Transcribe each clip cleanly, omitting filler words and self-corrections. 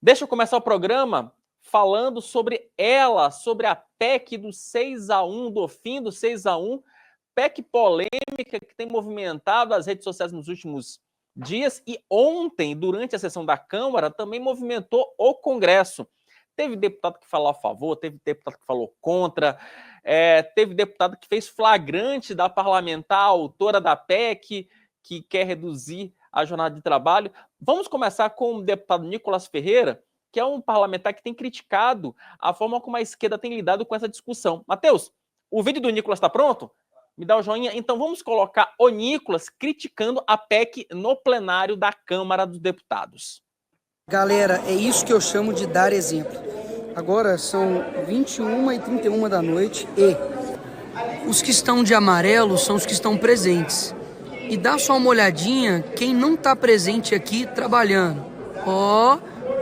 Deixa eu começar o programa falando sobre ela, sobre a PEC do 6x1, do fim do 6x1, PEC polêmica que tem movimentado as redes sociais nos últimos dias e ontem, durante a sessão da Câmara, também movimentou o Congresso. Teve deputado que falou a favor, teve deputado que falou contra, teve deputado que fez flagrante da parlamentar, autora da PEC, que quer reduzir a jornada de trabalho. Vamos começar com o deputado Nicolas Ferreira, que é um parlamentar que tem criticado a forma como a esquerda tem lidado com essa discussão. Matheus, o vídeo do Nicolas está pronto? Me dá o joinha. Então vamos colocar o Nicolas criticando a PEC no plenário da Câmara dos Deputados. Galera, é isso que eu chamo de dar exemplo. Agora são 21h31 da noite e os que estão de amarelo são os que estão presentes. E dá só uma olhadinha quem não está presente aqui trabalhando.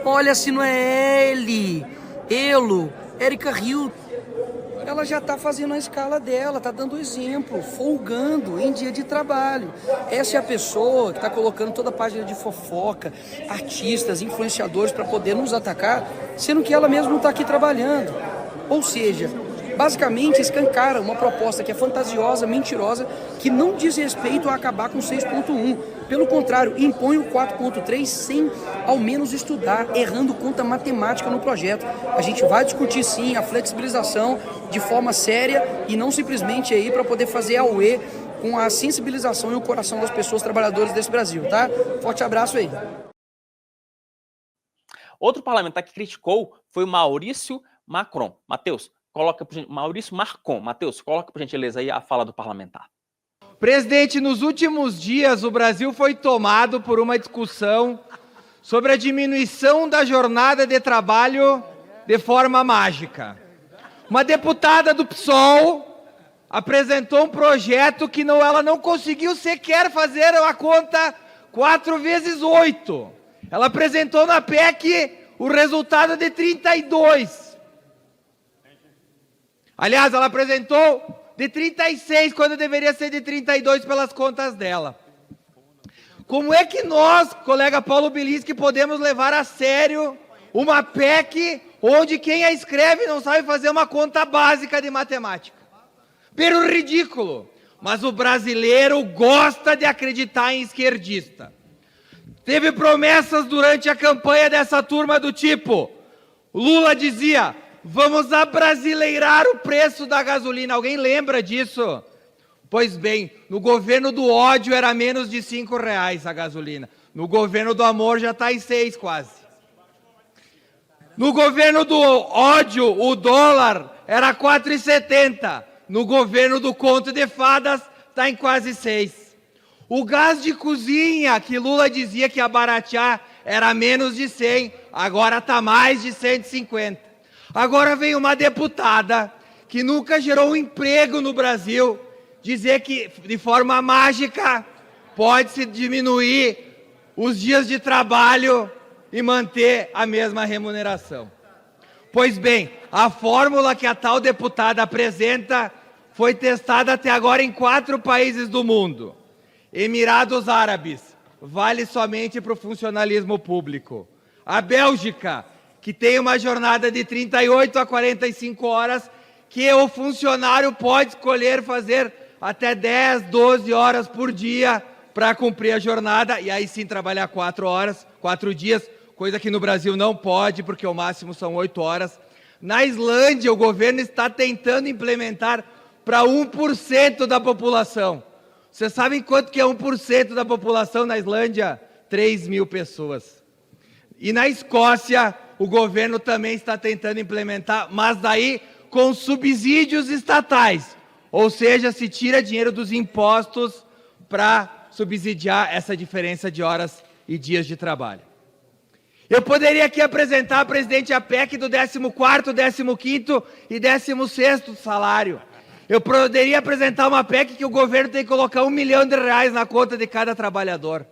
Olha se não é ele, Érica Rio. Ela já está fazendo a escala dela, está dando exemplo, folgando em dia de trabalho. Essa é a pessoa que está colocando toda a página de fofoca, artistas, influenciadores para poder nos atacar, sendo que ela mesma não está aqui trabalhando. Ou seja, basicamente escancara uma proposta que é fantasiosa, mentirosa, que não diz respeito a acabar com 6.1. Pelo contrário, impõe o 4.3 sem ao menos estudar, errando conta matemática no projeto. A gente vai discutir sim a flexibilização de forma séria e não simplesmente aí para poder fazer auê com a sensibilização e o coração das pessoas trabalhadoras desse Brasil, tá? Forte abraço aí. Outro parlamentar que criticou foi o Maurício Macron. Matheus, coloca Maurício Marcon. Matheus, coloca por gentileza aí a fala do parlamentar. Presidente, nos últimos dias o Brasil foi tomado por uma discussão sobre a diminuição da jornada de trabalho de forma mágica. Uma deputada do PSOL apresentou um projeto que ela não conseguiu sequer fazer a conta 4 vezes 8. Ela apresentou na PEC o resultado de 32. Aliás, ela apresentou de 36, quando deveria ser de 32 pelas contas dela. Como é que nós, colega Paulo Bilinski, podemos levar a sério uma PEC onde quem a escreve não sabe fazer uma conta básica de matemática? Pero ridículo. Mas o brasileiro gosta de acreditar em esquerdista. Teve promessas durante a campanha dessa turma do tipo, Lula dizia: vamos abrasileirar o preço da gasolina. Alguém lembra disso? Pois bem, no governo do ódio era menos de R$5 a gasolina. No governo do amor já está em 6 quase. No governo do ódio, o dólar era 4,70. No governo do conto de fadas, está em quase 6. O gás de cozinha, que Lula dizia que ia baratear, era menos de 100. Agora está mais de 150. Agora vem uma deputada que nunca gerou um emprego no Brasil dizer que, de forma mágica, pode-se diminuir os dias de trabalho e manter a mesma remuneração. Pois bem, a fórmula que a tal deputada apresenta foi testada até agora em 4 países do mundo. Emirados Árabes, vale somente para o funcionalismo público. A Bélgica, que tem uma jornada de 38 a 45 horas, que o funcionário pode escolher fazer até 10, 12 horas por dia para cumprir a jornada, e aí sim trabalhar 4 dias, coisa que no Brasil não pode, porque o máximo são 8 horas. Na Islândia, o governo está tentando implementar para 1% da população. Vocês sabem quanto que é 1% da população na Islândia? 3 mil pessoas. E na Escócia, o governo também está tentando implementar, mas daí com subsídios estatais. Ou seja, se tira dinheiro dos impostos para subsidiar essa diferença de horas e dias de trabalho. Eu poderia aqui apresentar, presidente, a PEC do 14º, 15º e 16º salário. Eu poderia apresentar uma PEC que o governo tem que colocar R$1 milhão na conta de cada trabalhador.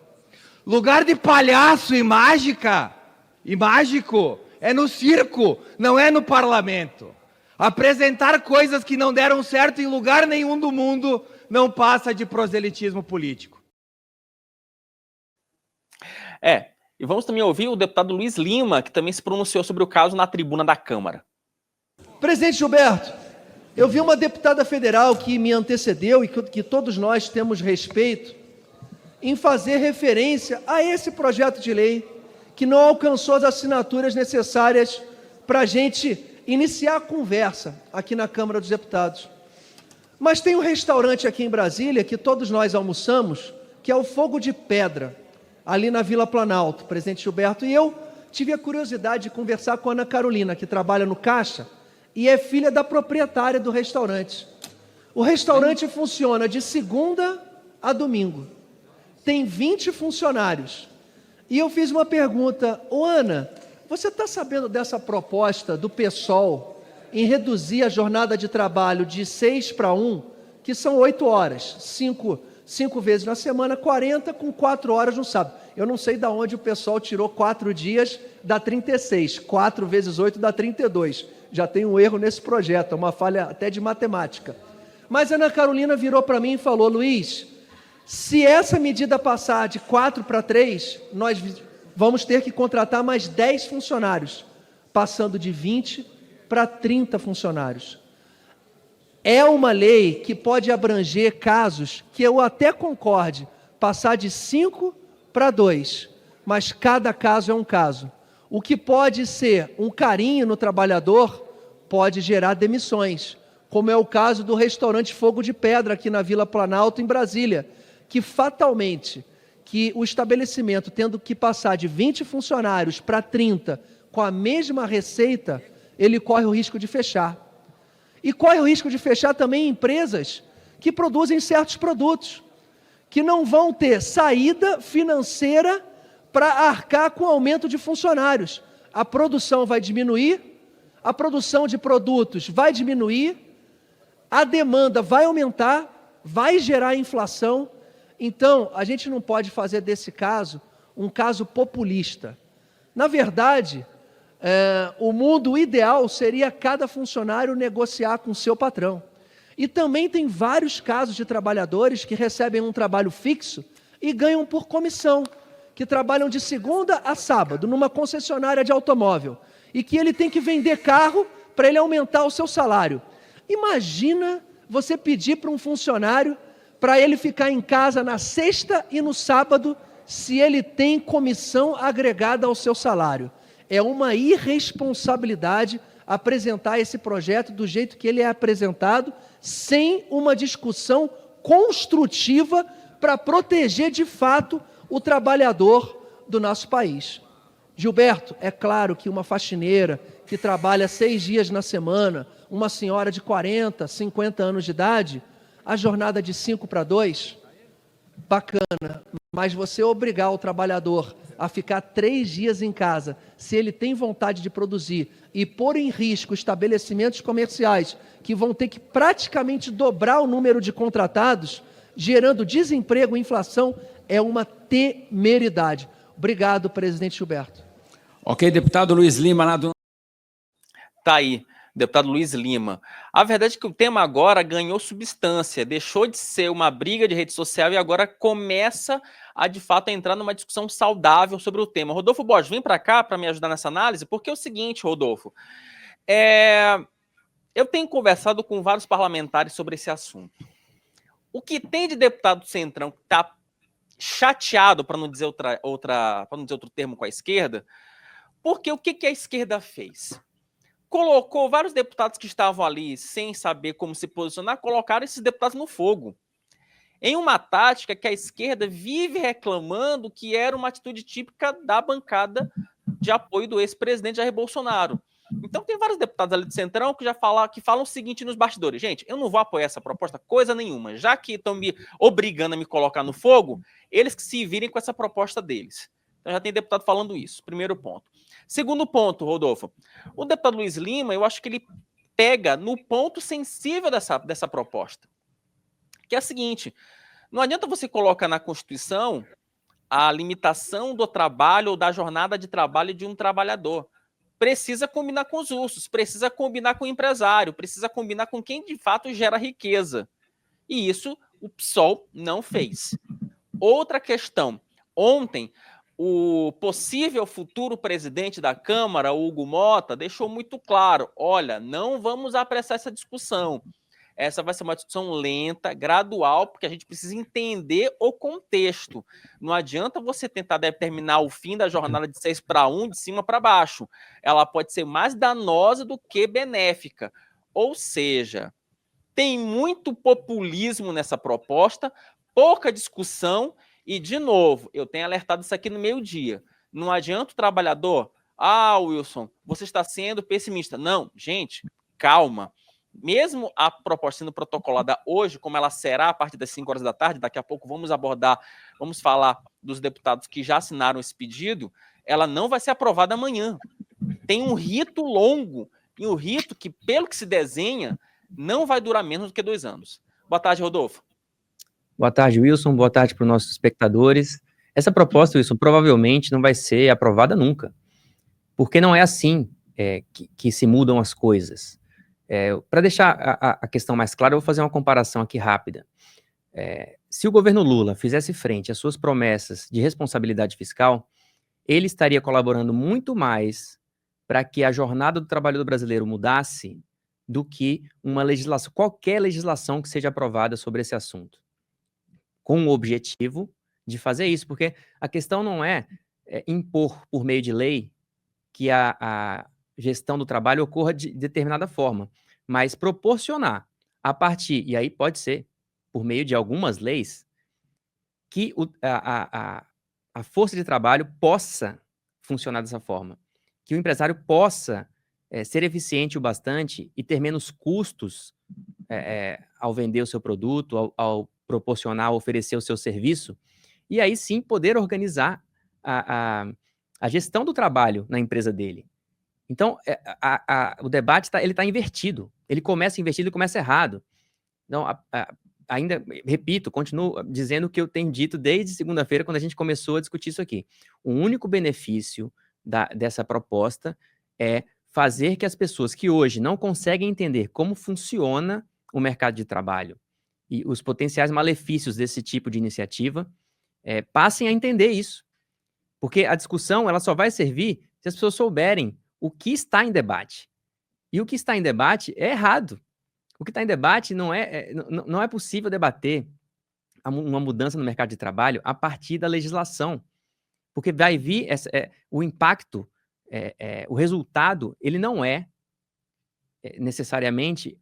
Lugar de palhaço e mágica, e mágico, é no circo, não é no parlamento. Apresentar coisas que não deram certo em lugar nenhum do mundo não passa de proselitismo político. E vamos também ouvir o deputado Luiz Lima, que também se pronunciou sobre o caso na tribuna da Câmara. Presidente Gilberto, eu vi uma deputada federal que me antecedeu e que todos nós temos respeito em fazer referência a esse projeto de lei que não alcançou as assinaturas necessárias para a gente iniciar a conversa aqui na Câmara dos Deputados. Mas tem um restaurante aqui em Brasília que todos nós almoçamos, que é o Fogo de Pedra, ali na Vila Planalto, presidente Gilberto. E eu tive a curiosidade de conversar com a Ana Carolina, que trabalha no caixa e é filha da proprietária do restaurante. O restaurante funciona de segunda a domingo. Tem 20 funcionários. E eu fiz uma pergunta: ô Ana, você está sabendo dessa proposta do PSOL em reduzir a jornada de trabalho de 6 para 1, que são 8 horas, 5 vezes na semana, 40 com 4 horas no sábado. Eu não sei de onde o pessoal tirou 4 dias, dá 36. 4 vezes 8 dá 32. Já tem um erro nesse projeto, é uma falha até de matemática. Mas a Ana Carolina virou para mim e falou: Luiz, se essa medida passar de 4 para 3, nós vamos ter que contratar mais 10 funcionários, passando de 20 para 30 funcionários. É uma lei que pode abranger casos que eu até concorde, passar de 5 para 2, mas cada caso é um caso. O que pode ser um carinho no trabalhador pode gerar demissões, como é o caso do restaurante Fogo de Pedra aqui na Vila Planalto, em Brasília, que fatalmente, que o estabelecimento tendo que passar de 20 funcionários para 30 com a mesma receita, ele corre o risco de fechar. E corre o risco de fechar também empresas que produzem certos produtos, que não vão ter saída financeira para arcar com o aumento de funcionários. A produção vai diminuir, a produção de produtos vai diminuir, a demanda vai aumentar, vai gerar inflação. Então, a gente não pode fazer desse caso um caso populista. Na verdade, o mundo ideal seria cada funcionário negociar com o seu patrão. E também tem vários casos de trabalhadores que recebem um trabalho fixo e ganham por comissão, que trabalham de segunda a sábado numa concessionária de automóvel e que ele tem que vender carro para ele aumentar o seu salário. Imagina você pedir para um funcionário para ele ficar em casa na sexta e no sábado se ele tem comissão agregada ao seu salário. É uma irresponsabilidade apresentar esse projeto do jeito que ele é apresentado, sem uma discussão construtiva para proteger de fato o trabalhador do nosso país. Gilberto, é claro que uma faxineira que trabalha 6 dias na semana, uma senhora de 40, 50 anos de idade, a jornada de 5 para 2, bacana, mas você obrigar o trabalhador a ficar 3 dias em casa, se ele tem vontade de produzir, e pôr em risco estabelecimentos comerciais que vão ter que praticamente dobrar o número de contratados, gerando desemprego e inflação, é uma temeridade. Obrigado, presidente Gilberto. Ok, deputado Luiz Lima, lá do... Tá aí, deputado Luiz Lima. A verdade é que o tema agora ganhou substância, deixou de ser uma briga de rede social e agora começa a, de fato, entrar numa discussão saudável sobre o tema. Rodolfo Borges, vem para cá para me ajudar nessa análise, porque é o seguinte, Rodolfo, eu tenho conversado com vários parlamentares sobre esse assunto. O que tem de deputado do Centrão que está chateado, para não dizer outro termo, com a esquerda, porque o que a esquerda fez? Colocou vários deputados que estavam ali sem saber como se posicionar, colocaram esses deputados no fogo. Em uma tática que a esquerda vive reclamando que era uma atitude típica da bancada de apoio do ex-presidente Jair Bolsonaro. Então tem vários deputados ali do Centrão que falam o seguinte nos bastidores: gente, eu não vou apoiar essa proposta coisa nenhuma, já que estão me obrigando a me colocar no fogo, eles que se virem com essa proposta deles. Então já tem deputado falando isso, primeiro ponto. Segundo ponto, Rodolfo, o deputado Luiz Lima, eu acho que ele pega no ponto sensível dessa proposta, que é a seguinte: não adianta você colocar na Constituição a limitação do trabalho ou da jornada de trabalho de um trabalhador. Precisa combinar com os ursos, precisa combinar com o empresário, precisa combinar com quem de fato gera riqueza. E isso o PSOL não fez. Outra questão: ontem o possível futuro presidente da Câmara, Hugo Mota, deixou muito claro: olha, não vamos apressar essa discussão. Essa vai ser uma discussão lenta, gradual, porque a gente precisa entender o contexto. Não adianta você tentar determinar o fim da jornada de 6-1, de cima para baixo. Ela pode ser mais danosa do que benéfica. Ou seja, tem muito populismo nessa proposta, pouca discussão e, de novo, eu tenho alertado isso aqui no meio-dia. Não adianta o trabalhador... Wilson, você está sendo pessimista. Não, gente, calma. Mesmo a proposta sendo protocolada hoje, como ela será a partir das 5 horas da tarde, daqui a pouco vamos falar dos deputados que já assinaram esse pedido, ela não vai ser aprovada amanhã. Tem um rito longo, e um rito que, pelo que se desenha, não vai durar menos do que 2 anos. Boa tarde, Rodolfo. Boa tarde, Wilson. Boa tarde para os nossos espectadores. Essa proposta, Wilson, provavelmente não vai ser aprovada nunca, porque não é assim que se mudam as coisas. Para deixar a questão mais clara, eu vou fazer uma comparação aqui rápida. Se o governo Lula fizesse frente às suas promessas de responsabilidade fiscal, ele estaria colaborando muito mais para que a jornada do trabalhador brasileiro mudasse do que uma legislação, qualquer legislação que seja aprovada sobre esse assunto, com o objetivo de fazer isso, porque a questão não é impor por meio de lei que a gestão do trabalho ocorra de determinada forma, mas proporcionar a partir, e aí pode ser por meio de algumas leis, que a força de trabalho possa funcionar dessa forma, que o empresário possa ser eficiente o bastante e ter menos custos ao vender o seu produto, ao proporcionar, oferecer o seu serviço, e aí sim poder organizar a gestão do trabalho na empresa dele. Então, o debate ele está invertido. Ele começa invertido e começa errado. Então, ainda, repito, continuo dizendo o que eu tenho dito desde segunda-feira, quando a gente começou a discutir isso aqui. O único benefício dessa proposta é fazer que as pessoas que hoje não conseguem entender como funciona o mercado de trabalho e os potenciais malefícios desse tipo de iniciativa passem a entender isso. Porque a discussão ela só vai servir se as pessoas souberem o que está em debate. E o que está em debate é errado. O que está em debate não é possível debater uma mudança no mercado de trabalho a partir da legislação. Porque vai vir o impacto, o resultado, ele não é necessariamente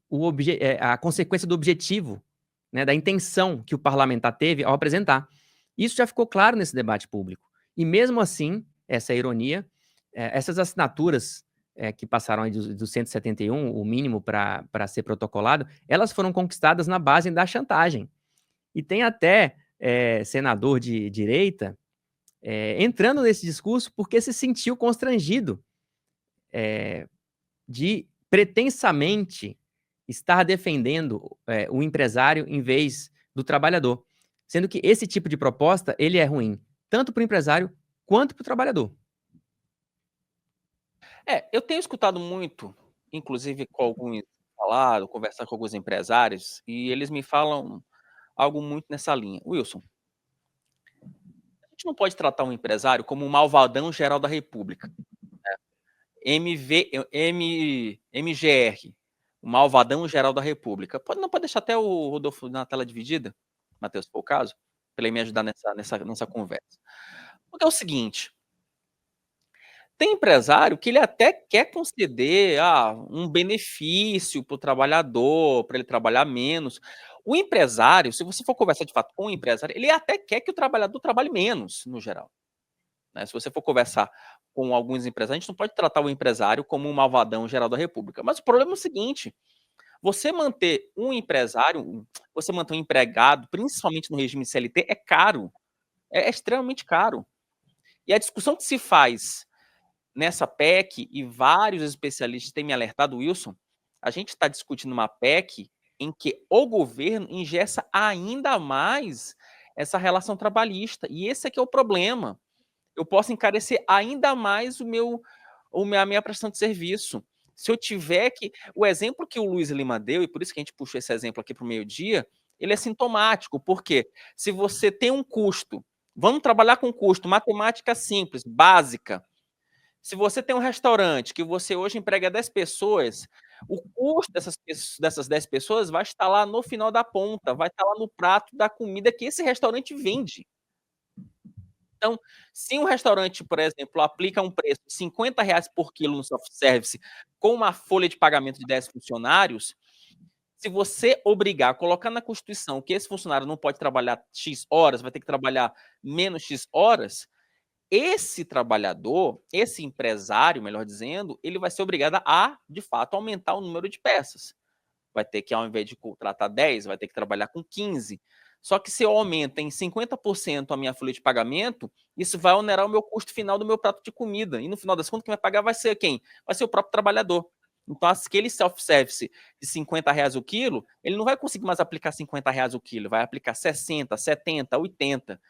a consequência do objetivo, né, da intenção que o parlamentar teve ao apresentar. Isso já ficou claro nesse debate público. E mesmo assim, essa ironia, essas assinaturas que passaram aí dos 171, o mínimo para ser protocolado, elas foram conquistadas na base da chantagem. E tem até senador de direita entrando nesse discurso porque se sentiu constrangido de pretensamente estar defendendo o empresário em vez do trabalhador. Sendo que esse tipo de proposta, ele é ruim, tanto para o empresário quanto para o trabalhador. Eu tenho escutado muito, inclusive conversar com alguns empresários, e eles me falam algo muito nessa linha. Wilson, a gente não pode tratar um empresário como um malvadão geral da República. MGR, o malvadão geral da República. Não pode deixar até o Rodolfo na tela dividida, Matheus, se for o caso, para ele me ajudar nessa conversa. Porque é o seguinte, tem empresário que ele até quer conceder um benefício para o trabalhador, para ele trabalhar menos. O empresário, se você for conversar de fato com o empresário, ele até quer que o trabalhador trabalhe menos, no geral. Né? Se você for conversar com alguns empresários, a gente não pode tratar o empresário como um malvadão geral da República. Mas o problema é o seguinte, você manter um empresário, você manter um empregado, principalmente no regime CLT, é caro. É extremamente caro. E a discussão que se faz nessa PEC, e vários especialistas têm me alertado, Wilson, a gente está discutindo uma PEC em que o governo engessa ainda mais essa relação trabalhista. E esse é que é o problema. Eu posso encarecer ainda mais a minha prestação de serviço. Se eu tiver que... O exemplo que o Luiz Lima deu, e por isso que a gente puxou esse exemplo aqui para o meio-dia, ele é sintomático, porque se você tem um custo Vamos trabalhar com custo, matemática simples, básica. Se você tem um restaurante que você hoje emprega 10 pessoas, o custo dessas 10 pessoas vai estar lá no final da ponta, vai estar lá no prato da comida que esse restaurante vende. Então, se um restaurante, por exemplo, aplica um preço de R$ 50 por quilo no self-service com uma folha de pagamento de 10 funcionários, se você obrigar, colocar na Constituição que esse funcionário não pode trabalhar X horas, vai ter que trabalhar menos X horas, esse trabalhador, esse empresário, melhor dizendo, ele vai ser obrigado a, de fato, aumentar o número de peças. Vai ter que, ao invés de contratar 10, vai ter que trabalhar com 15. Só que se eu aumento em 50% a minha folha de pagamento, isso vai onerar o meu custo final do meu prato de comida. E no final das contas, quem vai pagar vai ser quem? Vai ser o próprio trabalhador. Então, aquele self-service de R$ 50 o quilo, ele não vai conseguir mais aplicar R$ 50 o quilo, vai aplicar 60, 70, 80.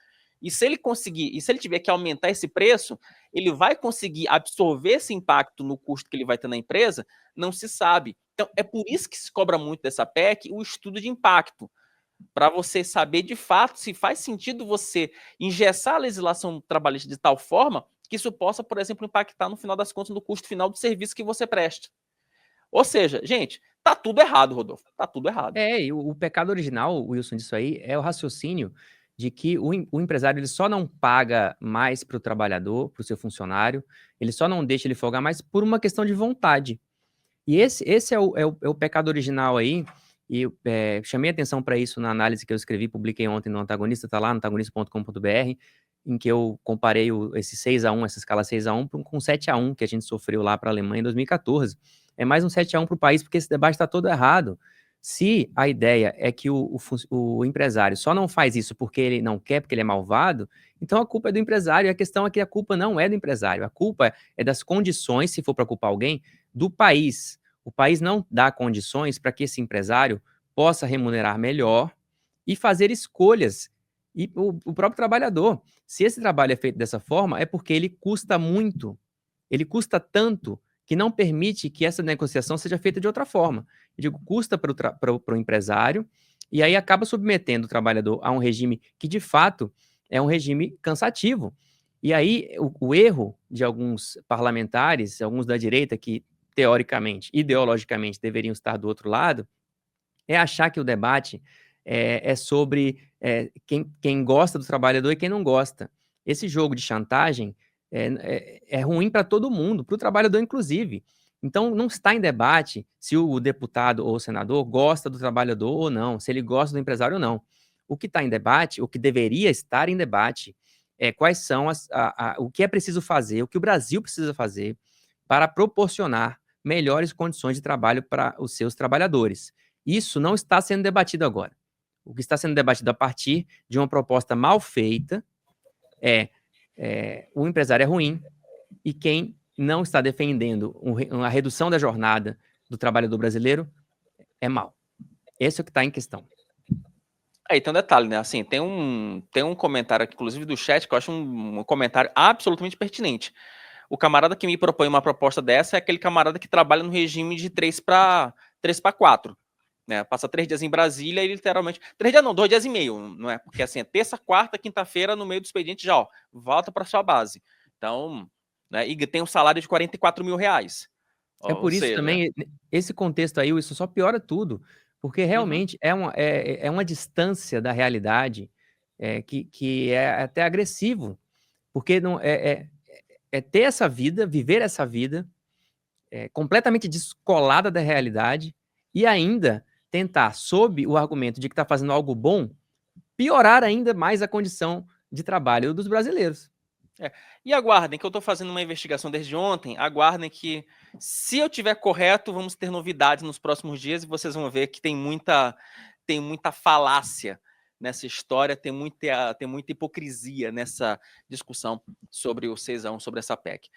E se ele conseguir, e se ele tiver que aumentar esse preço, ele vai conseguir absorver esse impacto no custo que ele vai ter na empresa? Não se sabe. Então, é por isso que se cobra muito dessa PEC o estudo de impacto, para você saber de fato se faz sentido você engessar a legislação trabalhista de tal forma que isso possa, por exemplo, impactar no final das contas no custo final do serviço que você presta. Ou seja, gente, tá tudo errado, Rodolfo, tá tudo errado. E o pecado original, Wilson, disso aí é o raciocínio de que o empresário ele só não paga mais para o trabalhador, para o seu funcionário, ele só não deixa ele folgar mais por uma questão de vontade. E esse é o pecado original aí, e chamei atenção para isso na análise que eu escrevi, publiquei ontem no Antagonista, tá lá no antagonista.com.br, em que eu comparei esse 6-1, essa escala 6-1 com 7-1 que a gente sofreu lá para a Alemanha em 2014. É mais um 7-1 para o país, porque esse debate está todo errado. Se a ideia é que o empresário só não faz isso porque ele não quer, porque ele é malvado, então a culpa é do empresário. E a questão é que a culpa não é do empresário, a culpa é das condições, se for para culpar alguém, do país. O país não dá condições para que esse empresário possa remunerar melhor e fazer escolhas. E o próprio trabalhador, se esse trabalho é feito dessa forma, é porque ele custa muito, ele custa tanto que não permite que essa negociação seja feita de outra forma. Eu digo, custa para o empresário, e aí acaba submetendo o trabalhador a um regime que, de fato, é um regime cansativo. E aí, o erro de alguns parlamentares, alguns da direita, que teoricamente, ideologicamente, deveriam estar do outro lado, é achar que o debate é sobre quem gosta do trabalhador e quem não gosta. Esse jogo de chantagem é ruim para todo mundo, para o trabalhador inclusive. Então, não está em debate se o deputado ou o senador gosta do trabalhador ou não, se ele gosta do empresário ou não. O que está em debate, o que deveria estar em debate, é quais são o que é preciso fazer, o que o Brasil precisa fazer para proporcionar melhores condições de trabalho para os seus trabalhadores. Isso não está sendo debatido agora. O que está sendo debatido a partir de uma proposta mal feita o empresário é ruim e quem não está defendendo uma redução da jornada do trabalhador brasileiro é mal. Esse é o que está em questão. Aí tem um detalhe, né? Assim, tem um comentário aqui, inclusive do chat, que eu acho um comentário absolutamente pertinente. O camarada que me propõe uma proposta dessa é aquele camarada que trabalha no regime de 3 para 4. Né? Passa 3 dias em Brasília e literalmente... 3 dias não, 2 dias e meio, não é? Porque assim, é terça, quarta, quinta-feira, no meio do expediente já, ó, volta para sua base. Então, né? E tem um salário de R$ 44 mil. É por isso também, esse contexto aí, isso só piora tudo, porque realmente é uma distância da realidade que é até agressivo, porque não ter essa vida, viver essa vida completamente descolada da realidade e ainda tentar, sob o argumento de que está fazendo algo bom, piorar ainda mais a condição de trabalho dos brasileiros. E aguardem, que eu estou fazendo uma investigação desde ontem, aguardem que, se eu tiver correto, vamos ter novidades nos próximos dias e vocês vão ver que tem muita falácia nessa história, tem muita hipocrisia nessa discussão sobre o 6-1, sobre essa PEC.